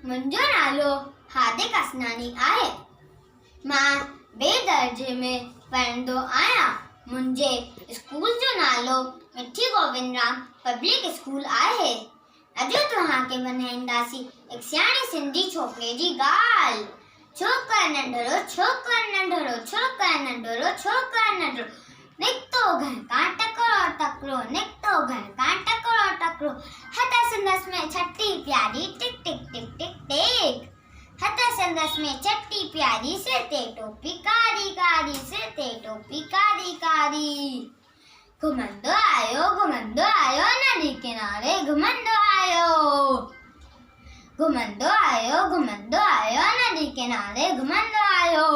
मुंहिंजो नालो हार्दिक असनानी आहे। मां ॿिए दर्जे में पढ़ंदो आहियां। मुंहिंजे स्कूल जो नालो मिठी गोविंदराम पब्लिक स्कूल आहे। अॼु तव्हांखे ॿुधाईंदासीं हिकु सियाणी सिंधी छोकिरे जी ॻाल्हि। छोकिरो नंढड़ो, छोकिरो नंढड़ो, छोकिरो नंढड़ो, छोकिरो नंढड़ो, निकितो घर खां टकरो टकरो, निकितो घर खां टकरो टकरो। हथ संदस में छठी प्यारी टिक टिक टिक टिक टिक। हथ संदस में छठी प्यारी, सिर ते टोपी कारी कारी, सिर ते टोपी कारी कारी। घुमंदो आयो नदी किनारे घुमंदो आयो। घुमंदो आयो नदी किनारे घुमंदो आयो।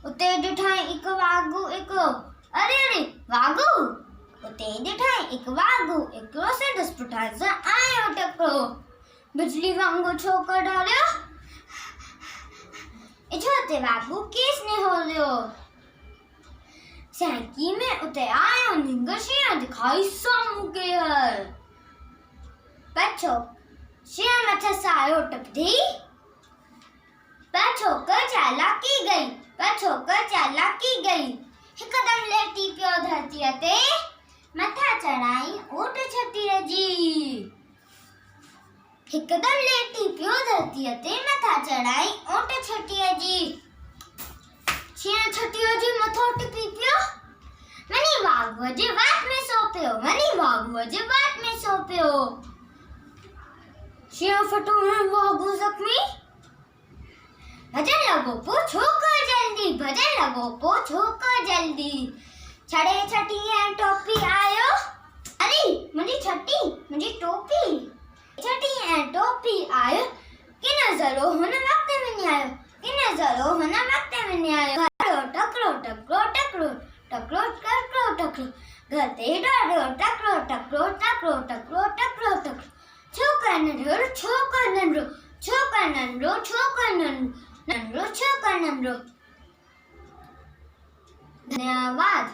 उते ॾिठाई हिकु वाघू हिकिड़ो, अरे अरे वाघू। उते ॾिठाई हिकु वाघू हिकिड़ो संदसि पुठियां सां आयो टकरो। बिजली वांगुरु छो कढारियो, छो ते वाघू केस ने होलियो। सैकी में उते आयो निंगर शिया दिखाई सामू के हर। पछो शिया मथे सायो टपदी, पर छोकर चालाकी गई, पर छोकर चालाकी गई। हिकदम लेटी पियो धरतीअ ते, मथा चढ़ाई ऊंट छटीअ जी। हिकदम लेटी पियो धरतीअ ते, मथा चढ़ाई ऊंट छटीअ जी। शिया छटीअ जी मथो टिपी पियो, वञी वाघूअ जे वात में सो पियो, वञी वाघूअ जे वात में सो पियो। शिया फटो वाघू ज़ख्मी, भजन लॻो पो छोकर जल्दी, भजन लॻो पो छोकर जल्दी। छड़े छटी ऐं टोपी आयो, अरे मुंहिंजी छटी मुंहिंजी टोपी। छटी ऐं टोपी आयो, किन ज़रो हुन वक़्त में न्यायो, किन ज़रो हुन वक़्त में न्यायो। Takraw takraw takraw takraw takraw takraw, घर ते ॾाढो takraw takraw takraw takraw takraw takraw. Chhokar नंढड़ो, Chhokar नंढड़ो, Chhokar नंढड़ो, Chhokar नंढड़ो, नंढड़ो Chhokar नंढड़ो। धन्यवाद।